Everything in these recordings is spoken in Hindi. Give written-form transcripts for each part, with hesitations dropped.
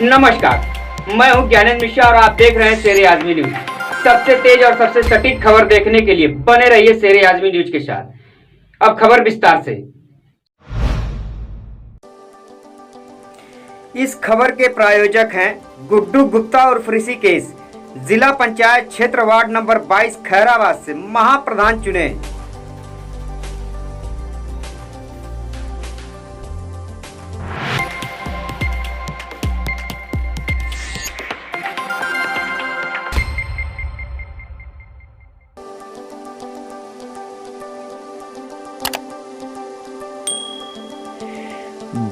नमस्कार, मैं हूं ज्ञानेंद्र मिश्रा और आप देख रहे हैं शेर आजमी न्यूज। सबसे तेज और सबसे सटीक खबर देखने के लिए बने रहिए शेर आजमी न्यूज के साथ। अब खबर विस्तार से। इस खबर के प्रायोजक हैं गुड्डू गुप्ता और ऋषिकेश, जिला पंचायत क्षेत्र वार्ड नंबर 22 खैराबाद से महाप्रधान चुने।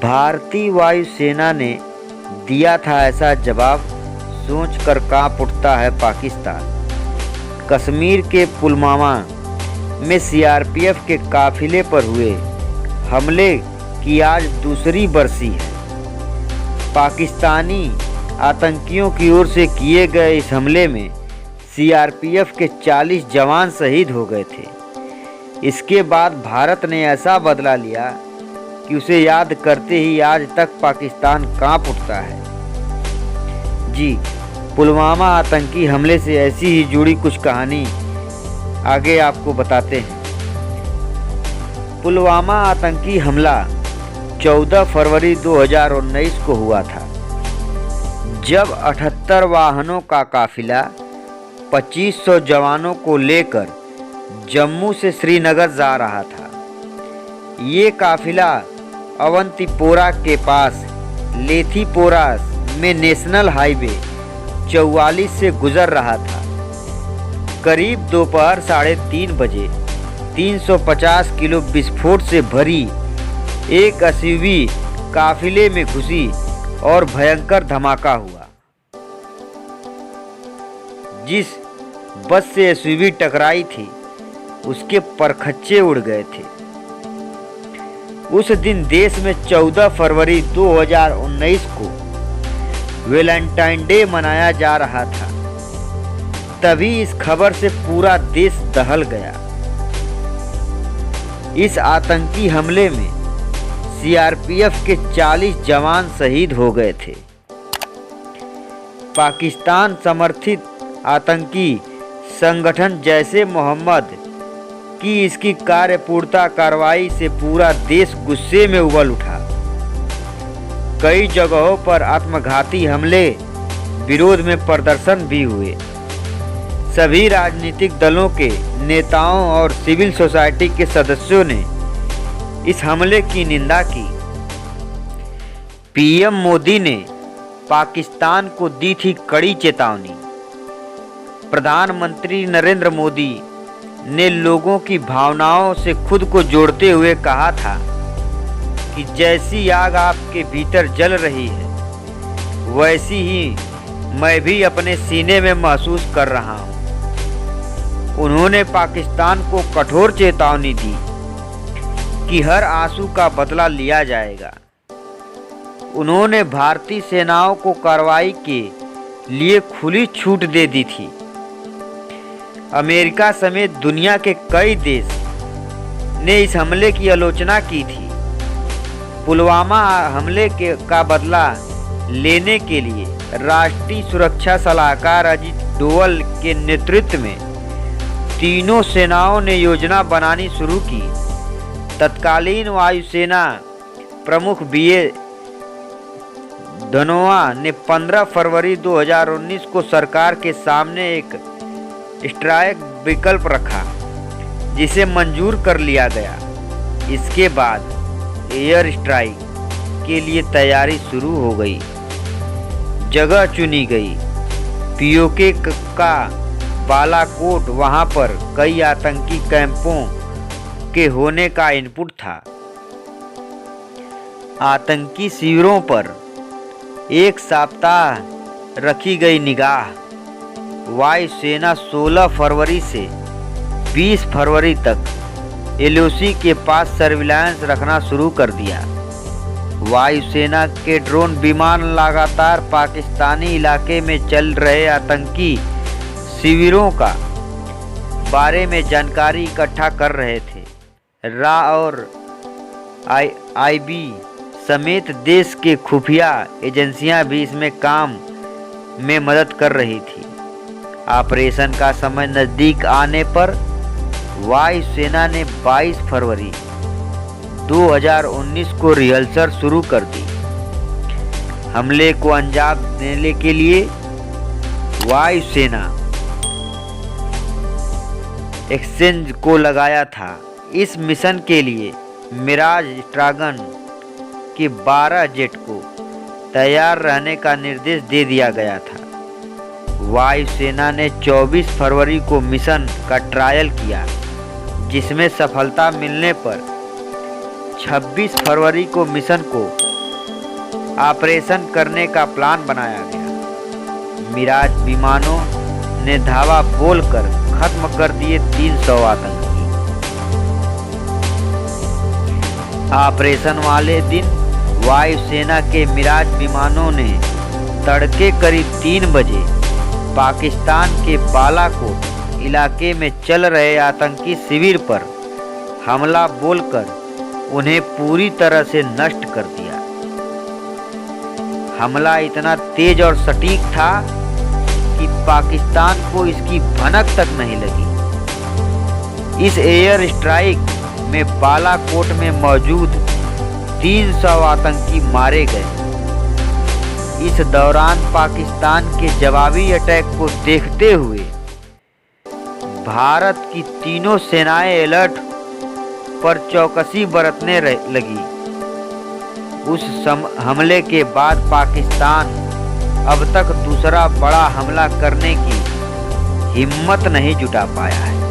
भारतीय वायुसेना ने दिया था ऐसा जवाब, सोचकर कांप उठता है पाकिस्तान। कश्मीर के पुलवामा में सीआरपीएफ के काफिले पर हुए हमले की आज दूसरी बरसी है। पाकिस्तानी आतंकियों की ओर से किए गए इस हमले में सीआरपीएफ के 40 जवान शहीद हो गए थे। इसके बाद भारत ने ऐसा बदला लिया कि उसे याद करते ही आज तक पाकिस्तान कांप उठता है। जी, पुलवामा आतंकी हमले से ऐसी ही जुड़ी कुछ कहानी आगे आपको बताते हैं। पुलवामा आतंकी हमला 14 फरवरी 2019 को हुआ था, जब 78 वाहनों का काफिला 2500 जवानों को लेकर जम्मू से श्रीनगर जा रहा था। ये काफिला अवंतीपोरा के पास लेथीपोरा में नेशनल हाईवे 44 से गुजर रहा था। करीब दोपहर 3:30 बजे 350 किलो विस्फोट से भरी एक एसयूवी काफिले में घुसी और भयंकर धमाका हुआ। जिस बस से एसयूवी टकराई थी उसके परखच्चे उड़ गए थे। उस दिन देश में 14 फरवरी 2019 को वैलेंटाइन डे मनाया जा रहा था। तभी इस खबर से पूरा देश दहल गया। इस आतंकी हमले में सीआरपीएफ के 40 जवान शहीद हो गए थे। पाकिस्तान समर्थित आतंकी संगठन जैशे मोहम्मद कि इसकी कार्यपूर्ता कार्रवाई से पूरा देश गुस्से में उबल उठा। कई जगहों पर आत्मघाती हमले, विरोध में प्रदर्शन भी हुए। सभी राजनीतिक दलों के नेताओं और सिविल सोसाइटी के सदस्यों ने इस हमले की निंदा की। पीएम मोदी ने पाकिस्तान को दी थी कड़ी चेतावनी। प्रधानमंत्री नरेंद्र मोदी ने लोगों की भावनाओं से खुद को जोड़ते हुए कहा था कि जैसी आग आपके भीतर जल रही है वैसी ही मैं भी अपने सीने में महसूस कर रहा हूं। उन्होंने पाकिस्तान को कठोर चेतावनी दी कि हर आंसू का बदला लिया जाएगा। उन्होंने भारतीय सेनाओं को कार्रवाई के लिए खुली छूट दे दी थी। अमेरिका समेत दुनिया के कई देश ने इस हमले की आलोचना की थी। पुलवामा हमले का बदला लेने के लिए राष्ट्रीय सुरक्षा सलाहकार अजीत डोवल के नेतृत्व में तीनों सेनाओं ने योजना बनानी शुरू की। तत्कालीन वायुसेना प्रमुख बीएस धनोआ ने 15 फरवरी 2019 को सरकार के सामने एक स्ट्राइक विकल्प रखा, जिसे मंजूर कर लिया गया। इसके बाद एयर स्ट्राइक के लिए तैयारी शुरू हो गई। जगह चुनी गई पीओके का बालाकोट। वहां पर कई आतंकी कैंपों के होने का इनपुट था। आतंकी शिविरों पर एक सप्ताह रखी गई निगाह। वायुसेना 16 फरवरी से 20 फरवरी तक एलओसी के पास सर्विलांस रखना शुरू कर दिया। वायुसेना के ड्रोन विमान लगातार पाकिस्तानी इलाके में चल रहे आतंकी शिविरों का बारे में जानकारी इकट्ठा कर रहे थे। रा और आईबी समेत देश के खुफिया एजेंसियां भी इसमें काम में मदद कर रही थी। ऑपरेशन का समय नज़दीक आने पर वायुसेना ने 22 फरवरी 2019 को रिहर्सल शुरू कर दी। हमले को अंजाम देने के लिए वायुसेना एक्सचेंज को लगाया था। इस मिशन के लिए मिराज स्क्वाड्रन के 12 जेट को तैयार रहने का निर्देश दे दिया गया था। वायुसेना ने 24 फरवरी को मिशन का ट्रायल किया, जिसमें सफलता मिलने पर 26 फरवरी को मिशन को ऑपरेशन करने का प्लान बनाया गया। मिराज विमानों ने धावा बोलकर खत्म कर दिए 300 आतंकी। ऑपरेशन वाले दिन वायुसेना के मिराज विमानों ने तड़के करीब 3 बजे पाकिस्तान के बालाकोट इलाके में चल रहे आतंकी शिविर पर हमला बोलकर उन्हें पूरी तरह से नष्ट कर दिया। हमला इतना तेज और सटीक था कि पाकिस्तान को इसकी भनक तक नहीं लगी। इस एयर स्ट्राइक में बालाकोट में मौजूद 300 आतंकी मारे गए। इस दौरान पाकिस्तान के जवाबी अटैक को देखते हुए भारत की तीनों सेनाएं अलर्ट पर चौकसी बरतने लगी। उस हमले के बाद पाकिस्तान अब तक दूसरा बड़ा हमला करने की हिम्मत नहीं जुटा पाया है।